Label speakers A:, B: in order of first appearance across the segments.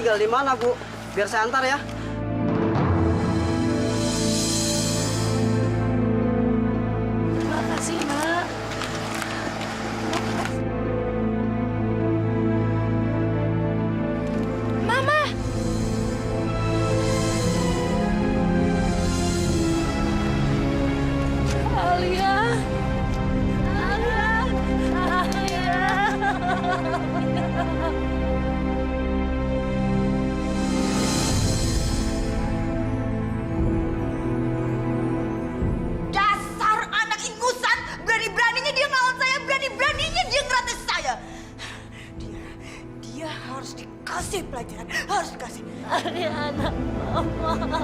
A: tinggal di mana, Bu? Biar saya antar ya.
B: Terima kasih, Nak. Mama! Alia!
C: Dasar anak ingusan, berani-beraninya dia ngelawan saya, berani-beraninya dia ngerantai saya. Dia harus dikasih pelajaran, harus dikasih.
B: Alia anak mama.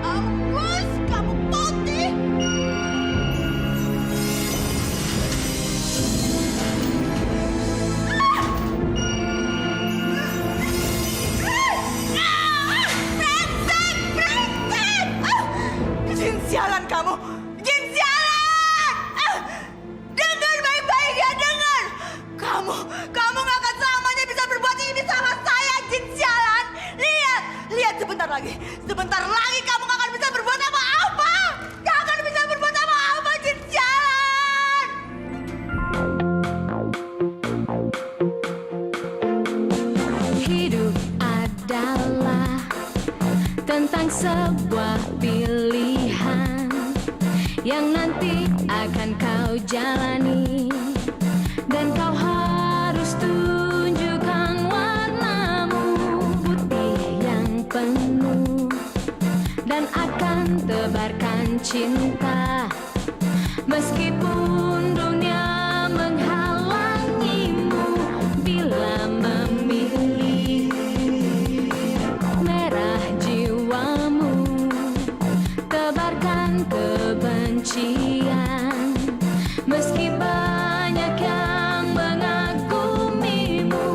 C: Awas kamu putih. Brengsek, brengsek! Jin sialan kamu, jin sialan! Dengar baik-baik ya, dengar. Kamu nggak akan selamanya bisa berbuat ini sama saya, jin sialan. Lihat sebentar lagi kamu nggak akan bisa berbuat apa-apa. Nggak akan bisa berbuat apa-apa, jin sialan.
B: Hidup adalah tentang sebuah pilihan yang nanti akan kau jalani, dan kau harus tunjukkan warnamu putih yang penuh, dan akan tebarkan cinta meskipun dunia menghalangimu. Bila memilih merah jiwamu, tebarkan kebencian meski banyak yang mengagumimu.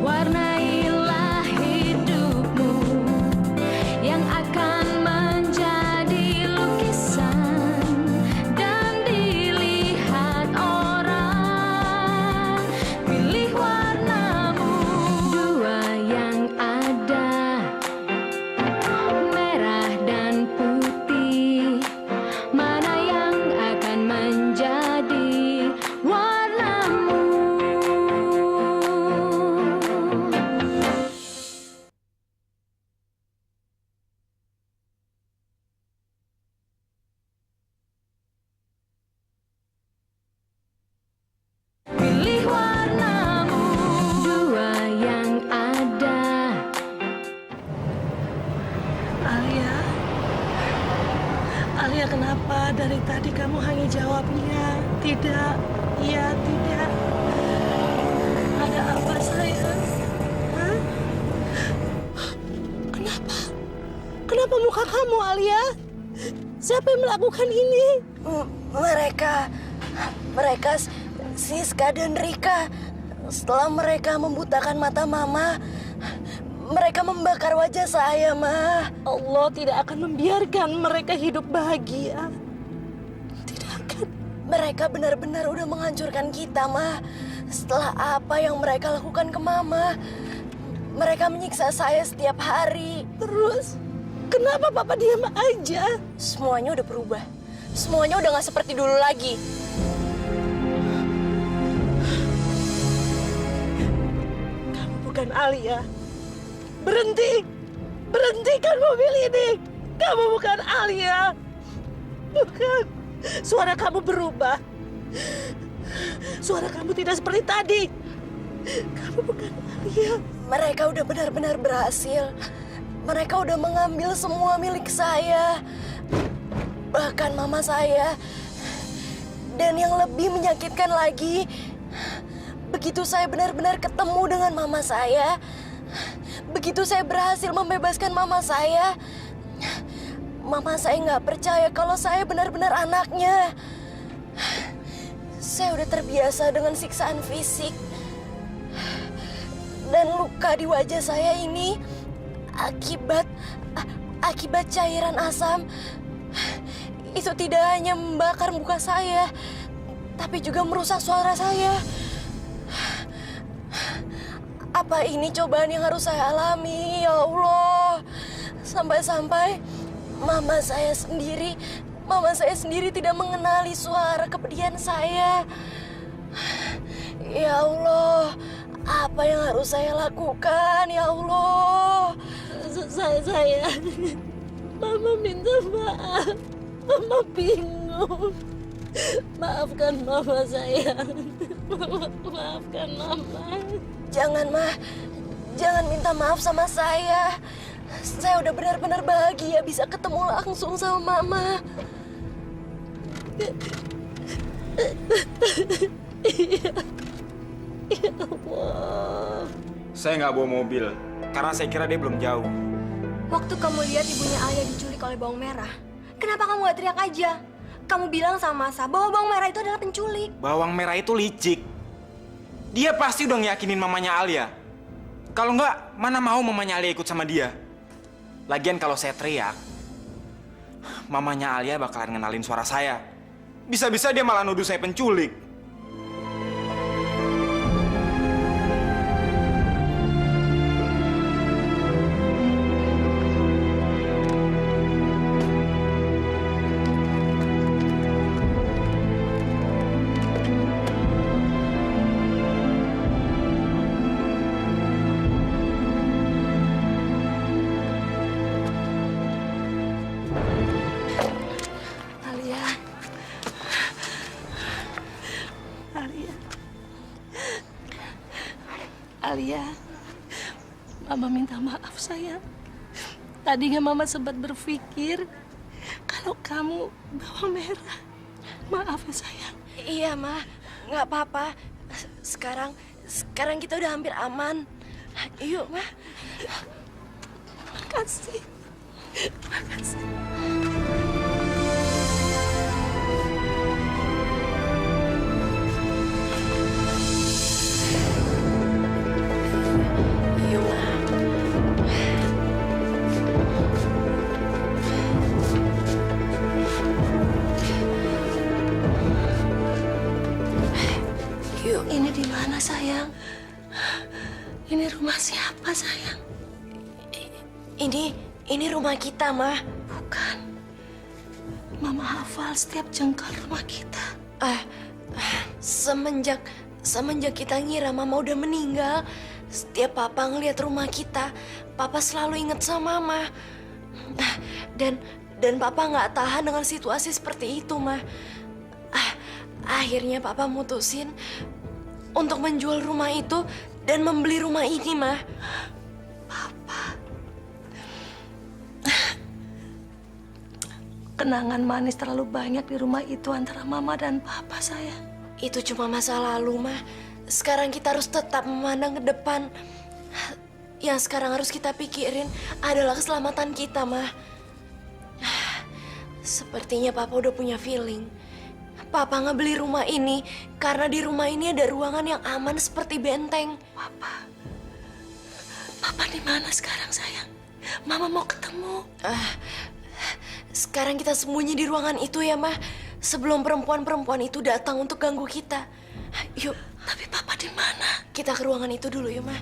B: Warnailah hidupmu yang akan menjadi lukisan dan dilihat orang. Pilih warnamu, dua yang ada, merah dan putih. Mana yang akan menjadi warnamu? Pilih warnamu, dua yang ada.
D: Alia, kenapa dari tadi kamu hanya jawabnya tidak, iya, tidak? Ada apa sayang? Hah? Kenapa muka kamu, Alia? Siapa yang melakukan ini?
C: Mereka Siska dan Rika. Setelah mereka membutakan mata Mama, mereka membakar wajah saya, Ma.
D: Allah tidak akan membiarkan mereka hidup bahagia. Tidak akan.
C: Mereka benar-benar udah menghancurkan kita, Ma. Setelah apa yang mereka lakukan ke Mama, mereka menyiksa saya setiap hari.
D: Terus, kenapa Papa diam aja?
C: Semuanya udah berubah. Semuanya udah gak seperti dulu lagi.
D: Kamu bukan Alia. Berhenti! Berhentikan mobil ini! Kamu bukan Alia! Bukan. Suara kamu berubah. Suara kamu tidak seperti tadi. Kamu bukan Alia.
C: Mereka udah benar-benar berhasil. Mereka udah mengambil semua milik saya. Bahkan mama saya. Dan yang lebih menyakitkan lagi, begitu saya benar-benar ketemu dengan mama saya,
E: begitu saya berhasil membebaskan mama saya nggak percaya kalau saya benar-benar anaknya. Saya udah terbiasa dengan siksaan fisik. Dan luka di wajah saya ini akibat cairan asam. Itu tidak hanya membakar muka saya, tapi juga merusak suara saya. Apa ini cobaan yang harus saya alami, ya Allah? Sampai-sampai mama saya sendiri tidak mengenali suara kepedihan saya. Ya Allah, apa yang harus saya lakukan, ya Allah?
D: Saya, Mama minta maaf. Mama bingung. Maafkan Mama sayang. Maafkan Mama.
E: Jangan, Ma. Jangan minta maaf sama saya. Saya udah benar-benar bahagia bisa ketemu langsung sama Mama.
D: Ya Allah.
F: Saya nggak bawa mobil, karena saya kira dia belum jauh.
G: Waktu kamu lihat ibunya Alia diculik oleh bawang merah, kenapa kamu gak teriak aja? Kamu bilang sama Masa bahwa bawang merah itu adalah penculik.
F: Bawang merah itu licik. Dia pasti udah ngeyakinin mamanya Alia. Kalau nggak, mana mau mamanya Alia ikut sama dia? Lagian kalau saya teriak, mamanya Alia bakalan ngenalin suara saya. Bisa-bisa dia malah nuduh saya penculik.
D: Alia, Mama minta maaf sayang. Tadinya Mama sempat berpikir kalau kamu bawang merah. Maaf ya sayang.
E: Iya, Ma. Nggak apa-apa. Sekarang kita udah hampir aman. Yuk, Ma.
D: Makasih. Makasih.
E: Yuk, Ma. Yuk.
D: Ini di mana sayang? Ini rumah siapa sayang?
E: Ini rumah kita, Ma.
D: Bukan. Mama hafal setiap jengkal rumah kita.
E: Semenjak kita ngira Mama udah meninggal, setiap Papa ngeliat rumah kita, Papa selalu inget sama Mama. Dan Papa nggak tahan dengan situasi seperti itu, Ma. Akhirnya Papa mutusin untuk menjual rumah itu dan membeli rumah ini, Ma.
D: Kenangan manis terlalu banyak di rumah itu antara Mama dan Papa sayang.
E: Itu cuma masa lalu, Ma. Sekarang kita harus tetap memandang ke depan. Yang sekarang harus kita pikirin adalah keselamatan kita, Ma. Sepertinya Papa udah punya feeling. Papa ngebeli rumah ini karena di rumah ini ada ruangan yang aman seperti benteng.
D: Papa di mana sekarang sayang? Mama mau ketemu.
E: Sekarang kita sembunyi di ruangan itu ya, Ma. Sebelum perempuan-perempuan itu datang untuk ganggu kita. Yuk.
D: Tapi Papa di mana?
E: Kita ke ruangan itu dulu ya, Ma.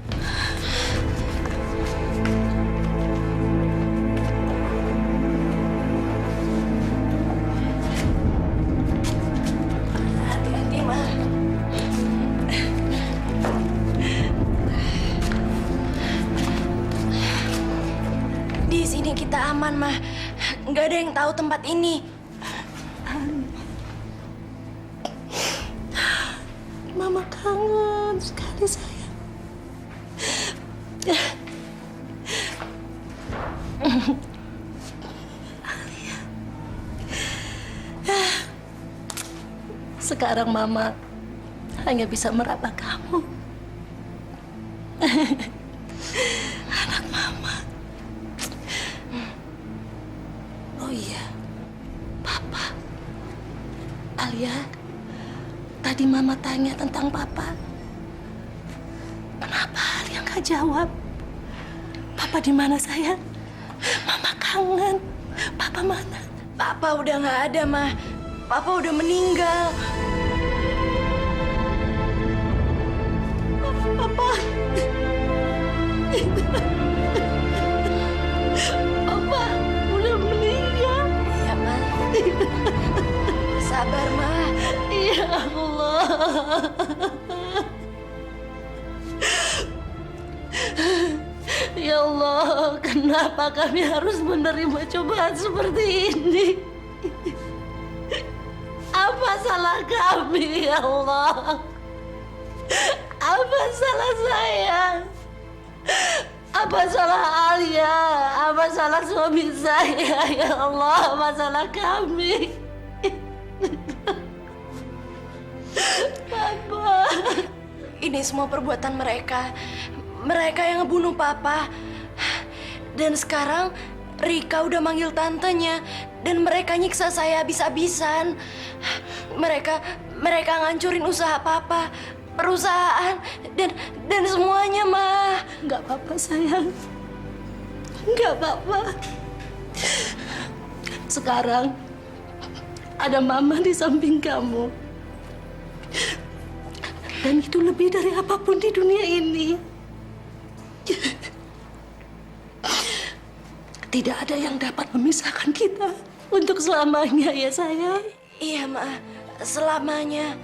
E: Hati-hati, Ma. Di sini kita aman, Ma. Nggak ada yang tahu tempat ini.
D: Mama kangen sekali sayang. Alia. Sekarang Mama hanya bisa meraba kamu. Anak Alia, tadi Mama tanya tentang Papa. Kenapa Alia nggak jawab? Papa di mana sayang? Mama kangen. Papa mana?
E: Papa udah nggak ada, Ma. Papa udah meninggal.
D: Papa. Papa udah meninggal.
E: Iya, Ma. Sabar, Ma.
D: Ya Allah. Ya Allah, kenapa kami harus menerima cobaan seperti ini? Apa salah kami, ya Allah? Apa salah saya? Apa salah Alia? Apa salah suami saya? Ya Allah, apa salah kami? Papa.
E: Ini semua perbuatan mereka. Mereka yang ngebunuh Papa. Dan sekarang Rika udah manggil tantenya dan mereka nyiksa saya habis-habisan. Mereka ngancurin usaha Papa, perusahaan dan semuanya, Ma.
D: Enggak apa-apa, sayang. Enggak apa-apa. Sekarang ada Mama di samping kamu. Dan itu lebih dari apapun di dunia ini. Tidak ada yang dapat memisahkan kita untuk selamanya, ya sayang.
E: Iya, Ma. Selamanya.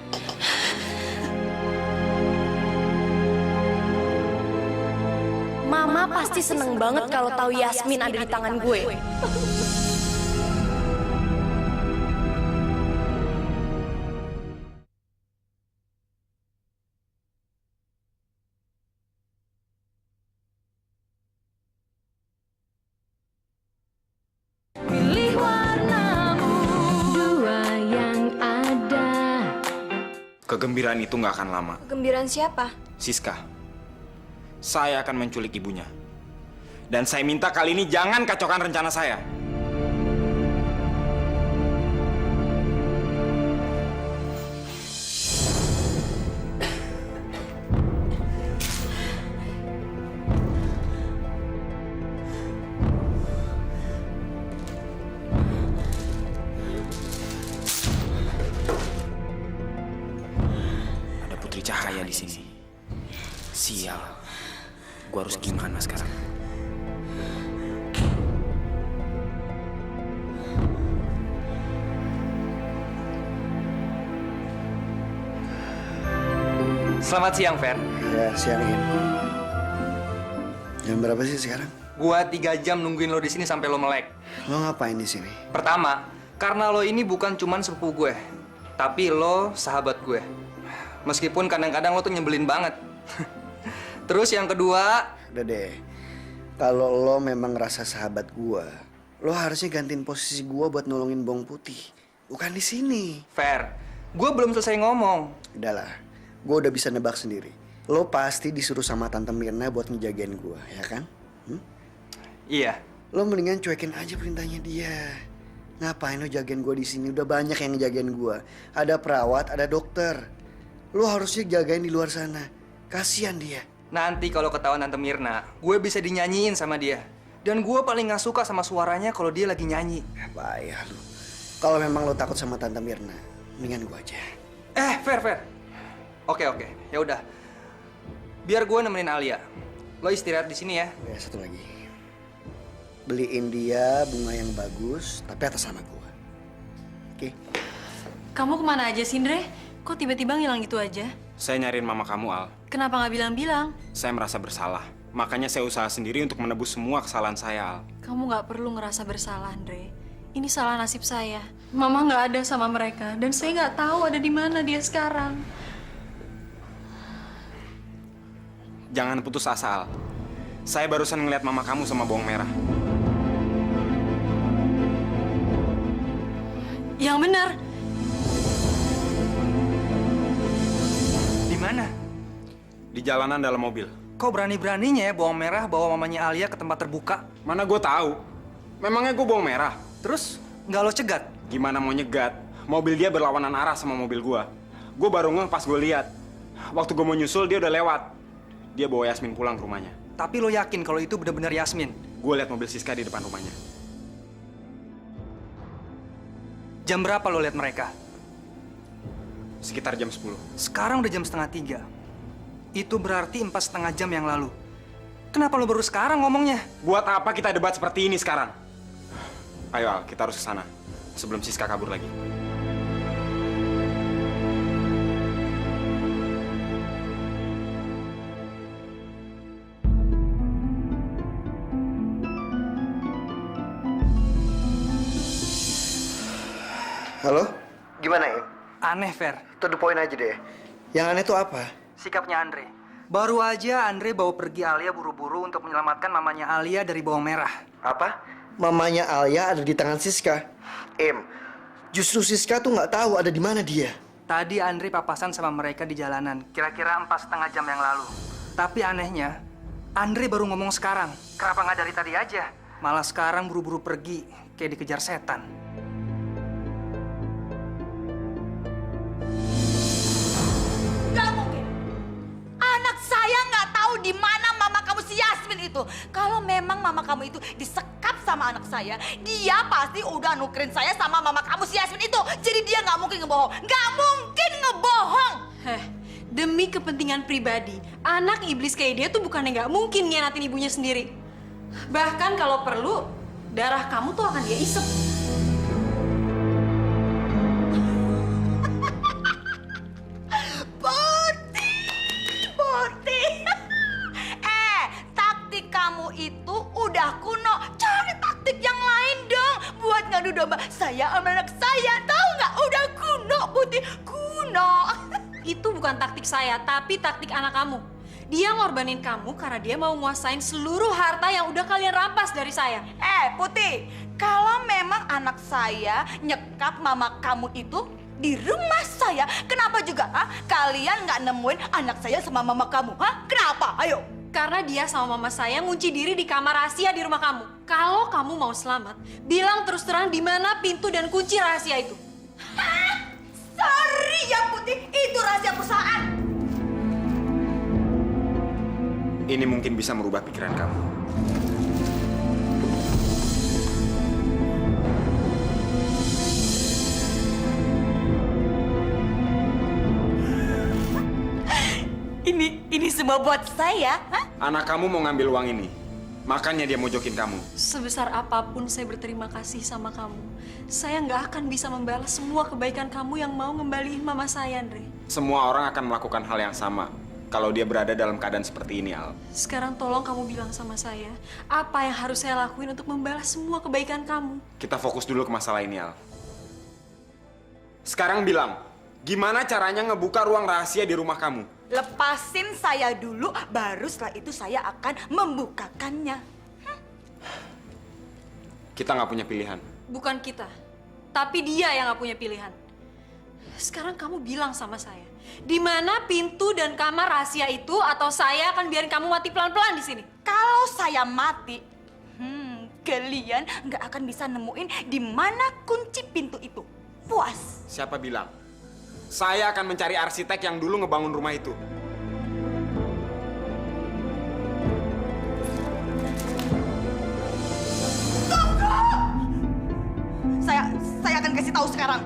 E: Mama pasti seneng banget kalau tahu Yasmin ada di tangan gue.
B: Pilih warnamu, dua yang ada.
F: Kegembiraan itu nggak akan lama.
G: Kegembiraan siapa?
F: Siska, saya akan menculik ibunya. Dan saya minta kali ini jangan kacaukan rencana saya. Ada Putri Cahaya di sini. Sial. Gua harus gimana sekarang?
H: Selamat siang, Fer.
I: Ya, siangin. Jam berapa sih sekarang?
H: Gua 3 jam nungguin lo di sini sampai lo melek.
I: Lo ngapain di sini?
H: Pertama, karena lo ini bukan cuman sepupu gue, tapi lo sahabat gue. Meskipun kadang-kadang lo tuh nyebelin banget. Terus yang kedua,
I: Udah deh. Kalau lo memang ngerasa sahabat gua, lo harusnya gantiin posisi gua buat nolongin Bawang Putih. Bukan di sini.
H: Fer, gue belum selesai ngomong.
I: Udahlah, gua udah bisa nebak sendiri. Lo pasti disuruh sama Tante Mirna buat ngejagain gua, ya kan?
H: Iya.
I: Lo mendingan cuekin aja perintahnya dia. Ngapain lo jagain gua di sini? Udah banyak yang ngejagain gua. Ada perawat, ada dokter. Lo harusnya jagain di luar sana. Kasihan dia.
H: Nanti kalau ketahuan Tante Mirna, gue bisa dinyanyiin sama dia. Dan gue paling gak suka sama suaranya kalau dia lagi nyanyi.
I: Bahaya lo. Kalau memang lo takut sama Tante Mirna, mendingan gua aja.
H: Fer. Oke. Ya udah. Biar gue nemenin Alia. Lo istirahat di sini ya.
I: Ya, satu lagi. Beliin dia bunga yang bagus, tapi atas nama gua. Oke?
C: Kamu kemana aja sih, Ndre? Kok tiba-tiba ngilang gitu aja?
F: Saya nyariin mama kamu, Al.
C: Kenapa nggak bilang-bilang?
F: Saya merasa bersalah. Makanya saya usaha sendiri untuk menebus semua kesalahan saya, Al.
C: Kamu nggak perlu ngerasa bersalah, Ndre. Ini salah nasib saya. Mama nggak ada sama mereka, dan saya nggak tahu ada di mana dia sekarang.
F: Jangan putus asa, Al. Saya barusan ngeliat mama kamu sama bawang merah.
C: Yang benar.
H: Di mana?
F: Di jalanan dalam mobil.
H: Kok berani-beraninya ya bawang merah bawa mamanya Alia ke tempat terbuka?
F: Mana gue tahu. Memangnya gue bawang merah?
H: Terus nggak lo cegat?
F: Gimana mau nyegat? mobil dia berlawanan arah sama mobil gua. Gue baru ngeh pas gue lihat. Waktu gue mau nyusul dia udah lewat. Dia bawa Yasmin pulang ke rumahnya.
H: Tapi lo yakin kalau itu benar-benar Yasmin?
F: Gue lihat mobil Siska di depan rumahnya.
H: Jam berapa lo lihat mereka?
F: Sekitar jam 10.
H: Sekarang udah jam 2:30. Itu berarti 4,5 jam yang lalu. Kenapa lo baru sekarang ngomongnya?
F: Buat apa kita debat seperti ini sekarang? Ayo Al, kita harus ke sana sebelum Siska kabur lagi.
I: Halo? Gimana, Im?
H: Aneh, Fer.
I: To the point aja deh. Yang aneh tuh apa?
H: Sikapnya Andre. Baru aja Andre bawa pergi Alia buru-buru untuk menyelamatkan mamanya Alia dari bawang merah.
I: Apa? Mamanya Alia ada di tangan Siska. Im, justru Siska tuh nggak tahu ada di mana dia.
H: Tadi Andre papasan sama mereka di jalanan, kira-kira 4,5 jam yang lalu. Tapi anehnya, Andre baru ngomong sekarang. Kenapa nggak dari tadi aja? Malah sekarang buru-buru pergi, kayak dikejar setan.
C: Gak mungkin. Anak saya nggak tahu di mana mama kamu si Yasmin itu. Kalau memang mama kamu itu disekap sama anak saya, dia pasti udah nukerin saya sama mama kamu si Yasmin itu. Jadi dia nggak mungkin ngebohong. Nggak mungkin ngebohong.
J: Demi kepentingan pribadi, anak iblis kayak dia tuh bukannya nggak mungkin ngianatin ibunya sendiri. Bahkan kalau perlu, darah kamu tuh akan dia isep.
C: Putih. Taktik kamu itu udah kuno. Cari taktik yang lain dong. Buat ngadu domba saya sama anak saya. Tahu nggak? Udah kuno, Putih. Kuno.
J: Itu bukan taktik saya, tapi taktik anak kamu. Dia ngorbanin kamu karena dia mau nguasain seluruh harta yang udah kalian rampas dari saya.
C: Putih, kalau memang anak saya nyekap mama kamu itu di rumah saya, kenapa juga kalian nggak nemuin anak saya sama mama kamu? Kenapa? Ayo.
J: Karena dia sama mama saya ngunci diri di kamar rahasia di rumah kamu. Kalau kamu mau selamat, bilang terus terang di mana pintu dan kunci rahasia itu.
C: Sorry ya Putih, itu rahasia perusahaan.
F: Ini mungkin bisa merubah pikiran kamu.
C: Ini semua buat saya,
F: Anak kamu mau ngambil uang ini. Makanya dia mojokin kamu.
J: Sebesar apapun saya berterima kasih sama kamu. Saya nggak akan bisa membalas semua kebaikan kamu yang mau ngembaliin mama saya, Andre.
F: Semua orang akan melakukan hal yang sama kalau dia berada dalam keadaan seperti ini, Al.
J: Sekarang tolong kamu bilang sama saya, apa yang harus saya lakuin untuk membalas semua kebaikan kamu?
F: Kita fokus dulu ke masalah ini, Al. Sekarang bilang, gimana caranya ngebuka ruang rahasia di rumah kamu?
C: Lepasin saya dulu, baru setelah itu saya akan membukakannya.
F: Kita nggak punya pilihan.
J: Bukan kita, tapi dia yang nggak punya pilihan. Sekarang kamu bilang sama saya, di mana pintu dan kamar rahasia itu, atau saya akan biarin kamu mati pelan-pelan di sini.
C: Kalau saya mati, kalian nggak akan bisa nemuin di mana kunci pintu itu. Puas.
F: Siapa bilang? Saya akan mencari arsitek yang dulu ngebangun rumah itu.
C: Saya akan kasih tahu sekarang.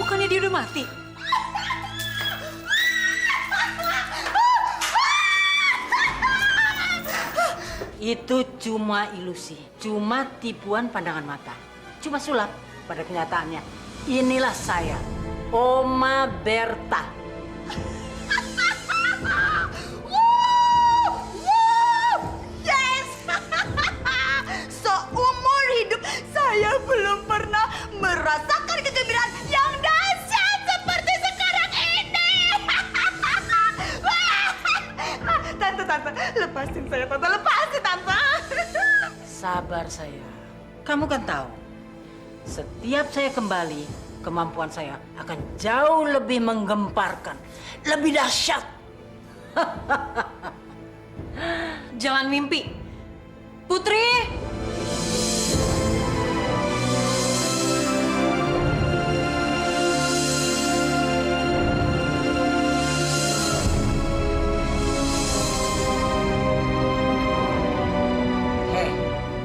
J: Bukannya dia udah mati?
K: Itu cuma ilusi, cuma tipuan pandangan mata, cuma sulap pada kenyataannya. Inilah saya, Oma Berta. sabar sayang. Kamu kan tahu, setiap saya kembali, kemampuan saya akan jauh lebih menggemparkan, lebih dahsyat.
J: Jangan mimpi. Putri!
K: Hei,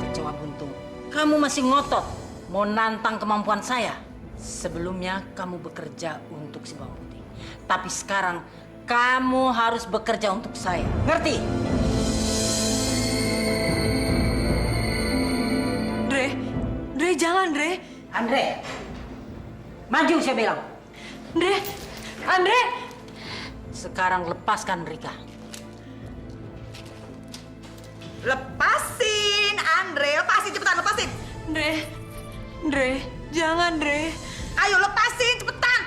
K: kecoa buntung. Kamu masih ngotot mau nantang kemampuan saya. Sebelumnya kamu bekerja untuk si Bawang Putih. Tapi sekarang kamu harus bekerja untuk saya. Ngerti?
J: Dre, jangan, Dre.
K: Andre, maju saya bilang.
J: Andre.
K: Sekarang lepaskan Rika.
C: Lepasin, Andre. Lepasin, cepetan lepasin.
J: Dre, jangan, Dre.
C: Ayo lepasin, cepetan.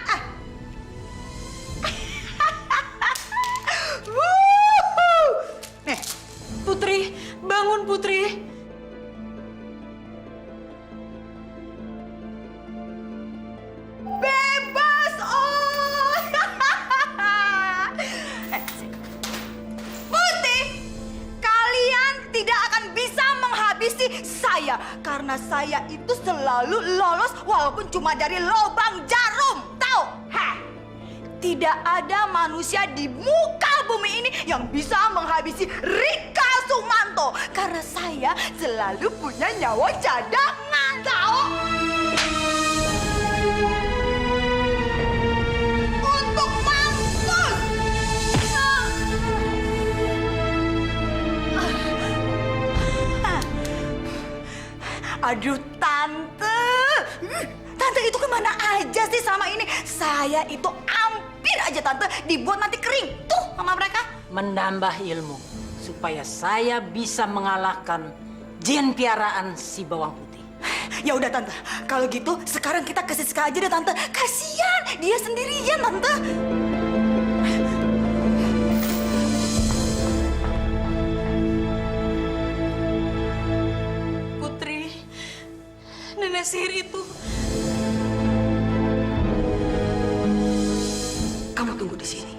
C: Wuhu. Nih,
J: Putri, bangun Putri.
C: bebas, oh. Putih, kalian tidak akan bisa menghabisi saya karena saya itu selalu lolos walaupun cuma dari lubang jarum. Tahu? Heh. Tidak ada manusia di muka bumi ini yang bisa menghabisi Rika Sumanto karena saya selalu punya nyawa cadangan. Tahu? Untuk mampus. Aduh, Tante. Tante itu kemana aja sih selama ini? Saya itu hampir aja Tante dibuat nanti kering. Tuh sama mereka.
K: Menambah ilmu supaya saya bisa mengalahkan jin piaraan si Bawang Putih.
C: Ya udah Tante, kalau gitu sekarang kita ke Siska aja deh Tante. Kasian, dia sendirian Tante.
J: Putri, nenek sihir itu.
C: Kamu tunggu di sini.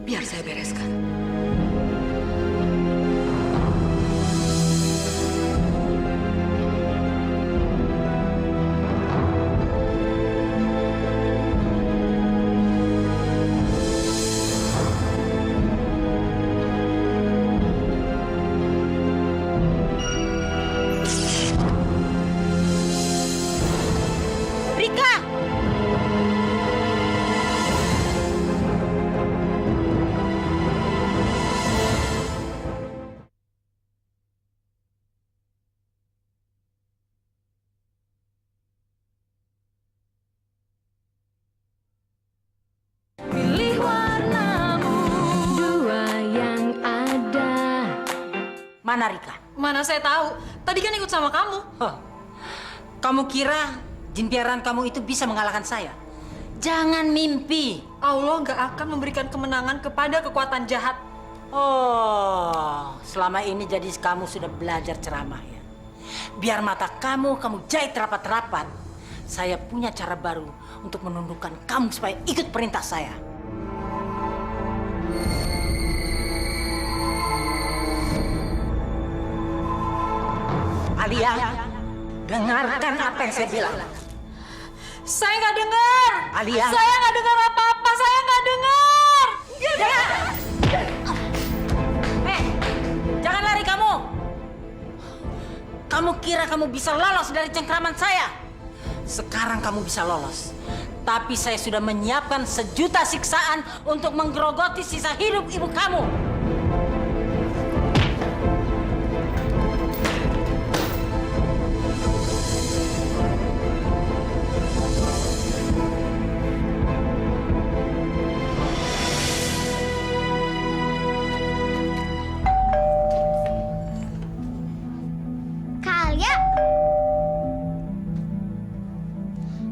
C: Biar saya bereskan.
B: Pilih warnamu, dua yang ada.
K: Mana Rika?
J: Mana saya tahu. Tadi kan ikut sama kamu.
K: Huh. Kamu kira jin piaraan kamu itu bisa mengalahkan saya? Jangan mimpi.
J: Allah nggak akan memberikan kemenangan kepada kekuatan jahat.
K: Oh, selama ini jadi kamu sudah belajar ceramah ya. Biar mata kamu jahit rapat-rapat. Saya punya cara baru untuk menundukkan kamu supaya ikut perintah saya. Alia, dengarkan apa yang saya bilang.
J: Saya nggak dengar.
K: Alia.
J: Saya nggak dengar apa-apa. Saya nggak dengar.
K: Jangan lari kamu. Kamu kira kamu bisa lolos dari cengkraman saya? Sekarang kamu bisa lolos. Tapi saya sudah menyiapkan 1 juta siksaan untuk menggerogoti sisa hidup ibu kamu.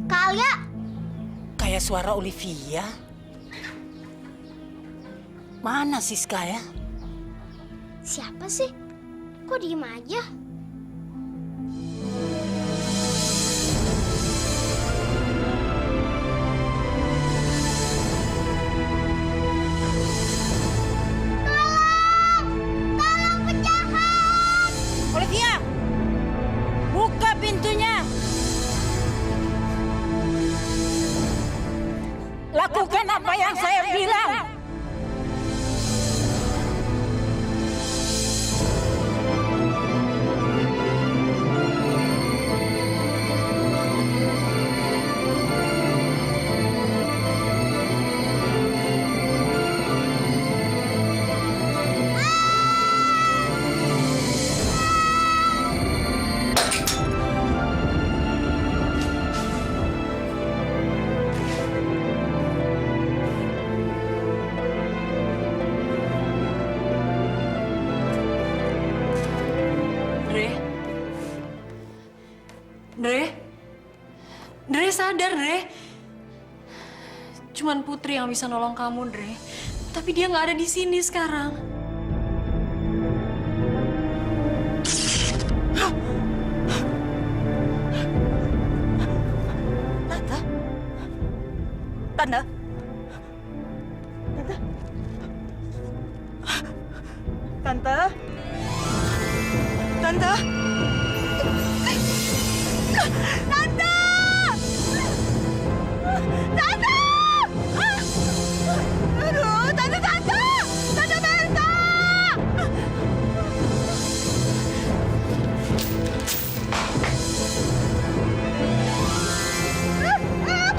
G: Kalia.
K: Kayak suara Olivia. Mana Siska ya?
G: Siapa sih? Kok diem aja?
J: Dre sadar, Dre. Cuman Putri yang bisa nolong kamu, Dre. Tapi dia nggak ada di sini sekarang.
C: Tante? Tante? Tante? Tante! Tante! Aduh, Tante! Tante Berta!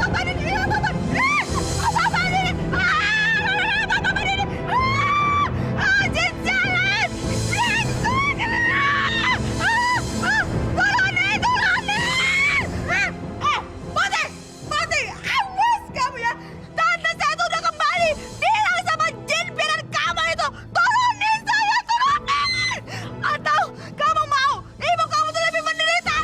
C: Papa ini dia, Papa! Papa ini! Papa ini! Jin jalan! Putri! Awas kamu ya! Tante saya tuh udah kembali! Bilang sama Jin biaran kamu itu! Turunin saya! Turunin! Atau kamu mau ibu kamu tuh lebih menderita?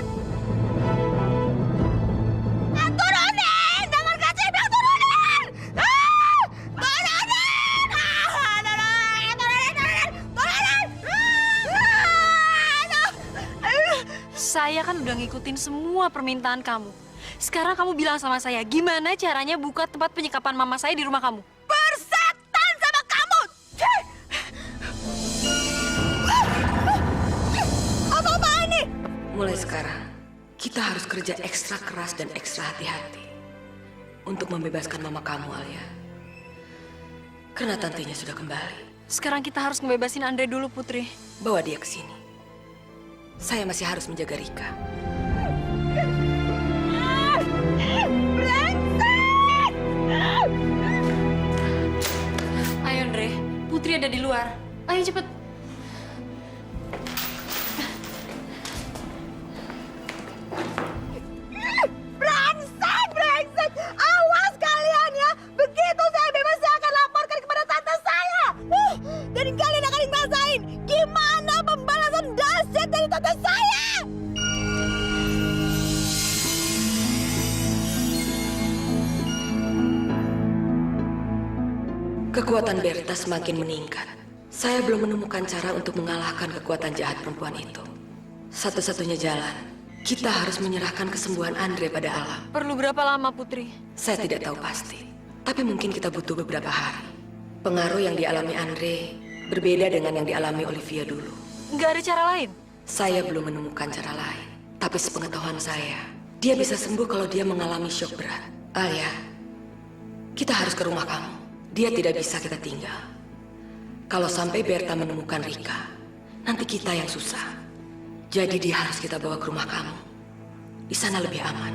C: Turunin! Jangan kasih bilang turunin! Turunin!
J: Saya kan udah ngikutin semua permintaan kamu. Sekarang kamu bilang sama saya, gimana caranya buka tempat penyekapan mama saya di rumah kamu?
C: Bersetan sama kamu! Apa ini?
E: Mulai sekarang, kita harus kerja ekstra keras dan ekstra hati-hati untuk membebaskan mama kamu, Alia. Karena tantenya sudah kembali.
J: Sekarang kita harus ngebebasin Andre dulu, Putri.
E: Bawa dia ke sini. Saya masih harus menjaga Rika.
J: Ayo, Andre. Putri ada di luar. Ayo cepet.
C: Brengsek! Awas kalian ya! Begitu saya bebas, saya akan laporkan kepada tante saya! Dan kalian akan ngerasain gimana pembalasan dahsyat dari tante saya!
E: Kekuatan Berta semakin meningkat. Saya belum menemukan cara untuk mengalahkan kekuatan jahat perempuan itu. Satu-satunya jalan, kita harus menyerahkan kesembuhan Andre pada alam.
J: Perlu berapa lama, Putri?
E: Saya tidak tahu pasti, tapi mungkin kita butuh beberapa hari. Pengaruh yang dialami Andre berbeda dengan yang dialami Olivia dulu.
J: Nggak ada cara lain?
E: Saya belum menemukan cara lain, tapi sepengetahuan saya, dia bisa sembuh kalau dia mengalami shock berat. Alia, kita harus ke rumah kamu. Dia tidak bisa kita tinggal. Kalau sampai Berta menemukan Rika, nanti kita yang susah. Jadi dia harus kita bawa ke rumah kamu. Di sana lebih aman.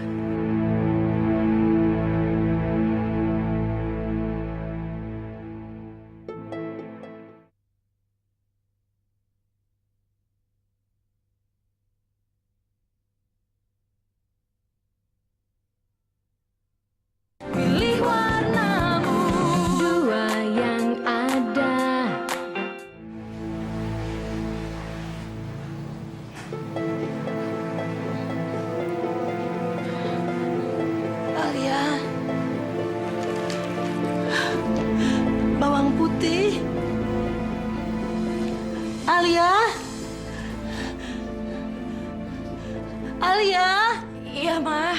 B: Pilih warnamu, dua yang ada.
D: Alia. Bawang putih. Alia. Alia.
E: Iya, Ma.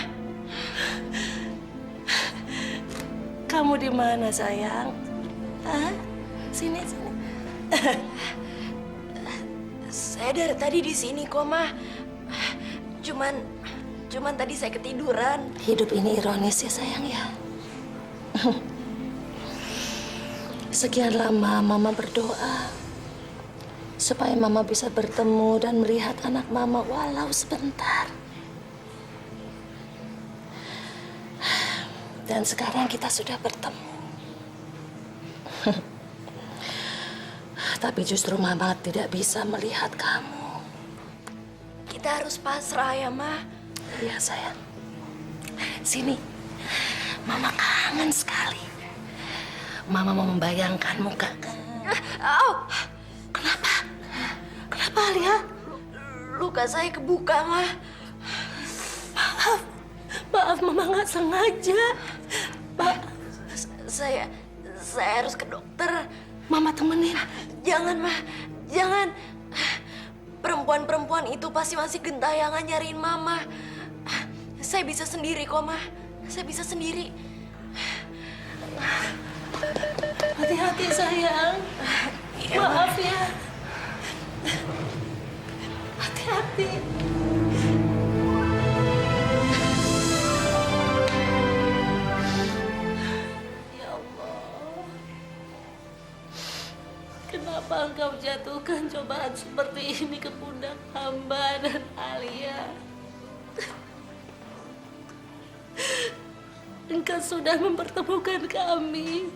D: Kamu di mana, sayang? Hah? Sini, sini.
E: Saya dari tadi di sini kok, Ma. Cuman tadi saya ketiduran.
D: Hidup ini ironis ya, sayang ya. Sekian lama Mama berdoa supaya Mama bisa bertemu dan melihat anak Mama walau sebentar. Dan sekarang kita sudah bertemu. Tapi justru Mama tidak bisa melihat kamu.
E: Kita harus pasrah ya, Ma.
D: Iya, sayang. Sini. Mama kangen sekali. Mama mau membayangkan muka. Kenapa? Kenapa, Alia?
E: Luka saya kebuka, Ma.
D: Maaf, Mama nggak sengaja. Pak,
E: Saya harus ke dokter.
D: Mama temenin.
E: Jangan, Ma. Jangan. Perempuan-perempuan itu pasti masih gentayangan nyariin Mama. Saya bisa sendiri kok, Ma. Saya bisa sendiri.
D: Hati-hati, sayang. Maaf ya. Hati-hati. Ya Allah. Kenapa Engkau jatuhkan cobaan seperti ini ke pundak hamba dan Alia? Engkau sudah mempertemukan kami.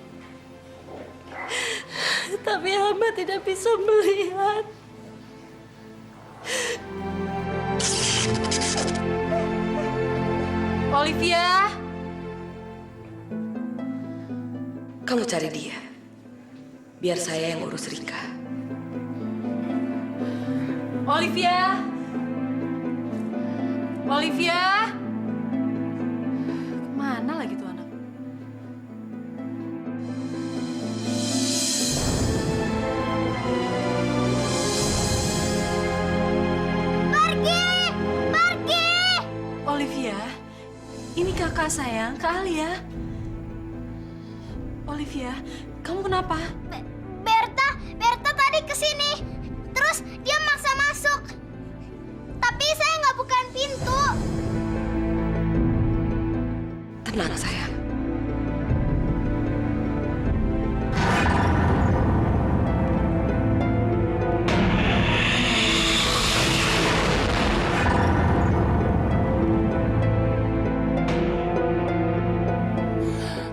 D: Tapi hamba tidak bisa melihat.
J: Olivia!
L: Kamu cari dia. Biar saya yang urus Rika.
J: Olivia! Olivia! Mana lagi tuh anak?
G: Pergi!
J: Olivia, ini kakak sayang, Kak Alia. Olivia, kamu kenapa?
G: Berta tadi kesini. Terus dia maksa masuk. Tapi saya nggak bukan pintu.
L: Tenang, sayang.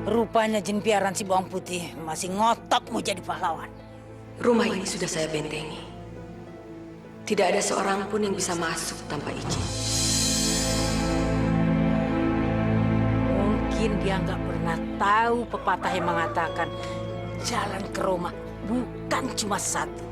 K: Rupanya jin piaran si bawang putih masih ngotot mau jadi pahlawan.
L: Rumah ini sudah saya bentengi. Tidak ada seorang pun yang bisa masuk tanpa izin.
K: Mungkin dia nggak pernah tahu pepatah yang mengatakan jalan ke Roma bukan cuma satu.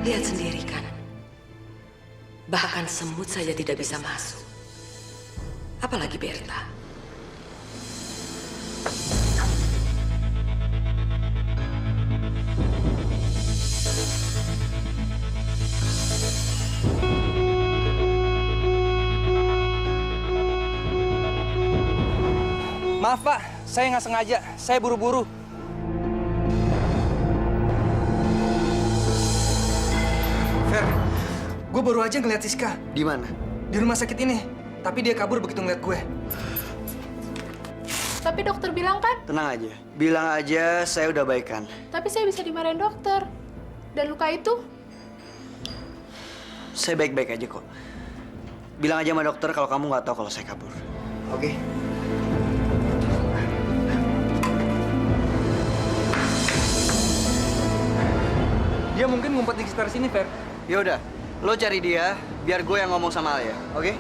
L: Lihat sendiri kan. Bahkan semut saja tidak bisa masuk. Apalagi Berta.
H: Maaf Pak, saya nggak sengaja. Saya buru-buru. Fer, gue baru aja ngeliat Siska.
I: Di mana?
H: Di rumah sakit ini. Tapi dia kabur begitu ngeliat gue.
M: Tapi dokter bilang kan?
I: Tenang aja. Bilang aja saya udah baikan.
M: Tapi saya bisa dimarahin dokter. Dan luka itu?
I: Saya baik-baik aja kok. Bilang aja sama dokter kalau kamu nggak tahu kalau saya kabur. Oke?
H: Dia mungkin ngumpet di sekitar sini, Fer.
I: Ya udah, lo cari dia, biar gue yang ngomong sama Alia, oke?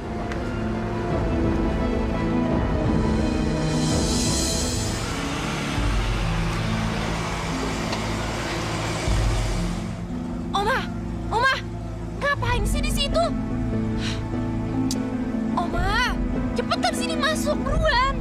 E: Oma, ngapain sih di situ? Oma, cepetan sini masuk, buruan.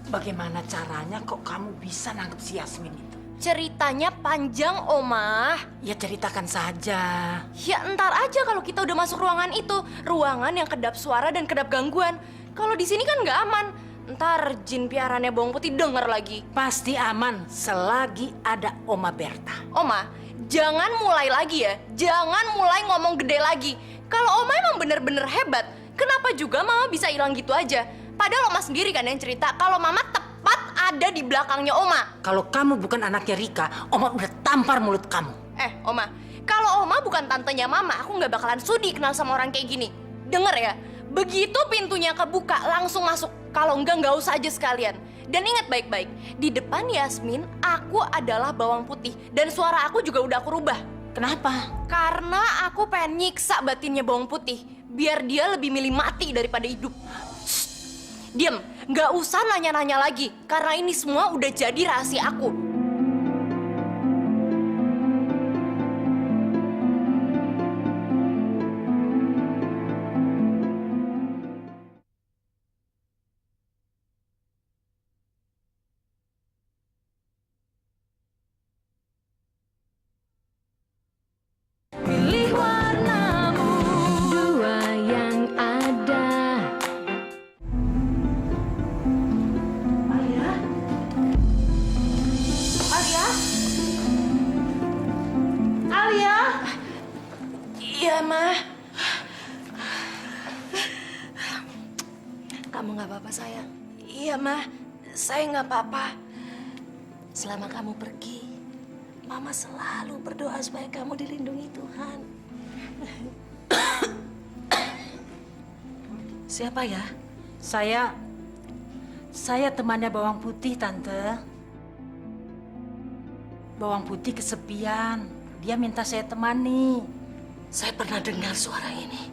K: Bagaimana caranya kok kamu bisa nangkep si Yasmin itu?
E: Ceritanya panjang, Oma.
K: Ya ceritakan saja.
E: Ya entar aja kalau kita udah masuk ruangan itu. Ruangan yang kedap suara dan kedap gangguan. Kalau di sini kan nggak aman. Ntar jin piarannya bawang putih denger lagi.
K: Pasti aman selagi ada Oma Berta.
E: Oma, jangan mulai lagi ya. Jangan mulai ngomong gede lagi. Kalau Oma emang bener-bener hebat, kenapa juga Mama bisa hilang gitu aja? Padahal Oma sendiri kan yang cerita kalau Mama tepat ada di belakangnya Oma.
K: Kalau kamu bukan anaknya Rika, Oma udah tampar mulut kamu.
E: Oma, Kalau Ma bukan tantenya Mama, aku nggak bakalan sudi kenal sama orang kayak gini. Dengar ya, begitu pintunya kebuka, langsung masuk. Kalau enggak, nggak usah aja sekalian. Dan ingat baik-baik, di depan Yasmin, aku adalah bawang putih. Dan suara aku juga udah aku rubah.
K: Kenapa?
E: Karena aku pengen nyiksa batinnya bawang putih. Biar dia lebih milih mati daripada hidup. Shh, diem, nggak usah nanya-nanya lagi. Karena ini semua udah jadi rahasia aku.
B: Pilih warnamu, dua yang ada.
C: Alia? Alia? Alia?
E: Iya, Ma. Kamu nggak apa-apa, sayang. Iya, Ma. Saya nggak apa-apa. Selama kamu pergi, Mama selalu berdoa supaya kamu dilindungi Tuhan.
K: Siapa ya? Saya temannya Bawang Putih, Tante. Bawang Putih kesepian. Dia minta saya temani.
E: Saya pernah dengar suara ini.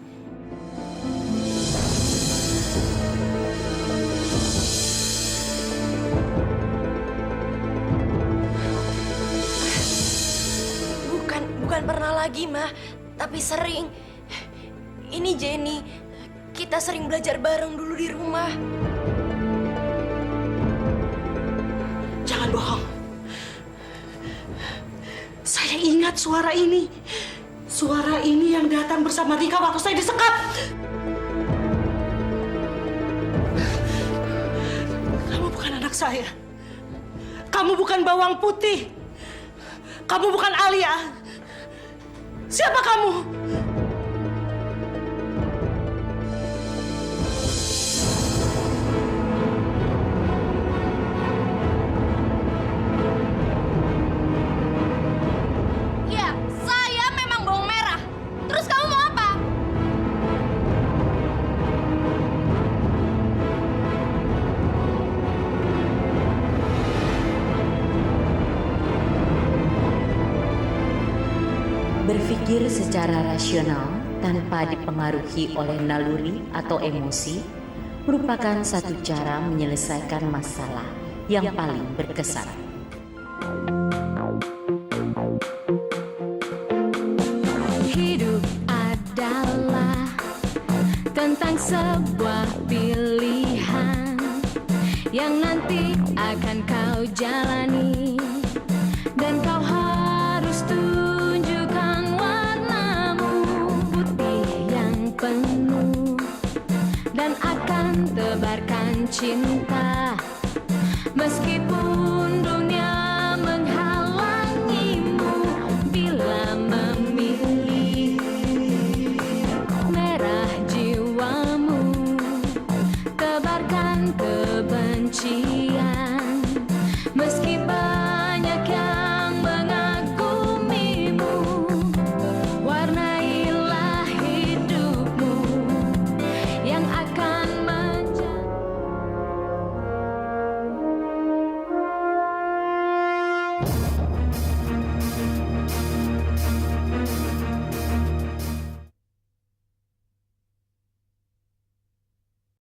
E: Bukan pernah lagi, Ma. Tapi sering. Ini Jenny. Kita sering belajar bareng dulu di rumah.
D: Jangan bohong. Saya ingat suara ini. Suara ini yang datang bersama Rika waktu saya disekap. Kamu bukan anak saya. Kamu bukan Bawang Putih. Kamu bukan Alia. Siapa kamu?
E: Iya, saya memang bawang merah. Terus kamu mau apa?
N: Berpikir secara rasional tanpa dipengaruhi oleh naluri atau emosi merupakan satu cara menyelesaikan masalah yang paling berkesan.
B: Hidup adalah tentang sebuah pilihan yang nanti akan kau jalani, dan kau harus tunjukkan warnamu putih yang penuh, dan akan tebarkan cinta meskipun dunia menghalangimu. Bila memilih merah jiwamu, tebarkan kebencian meski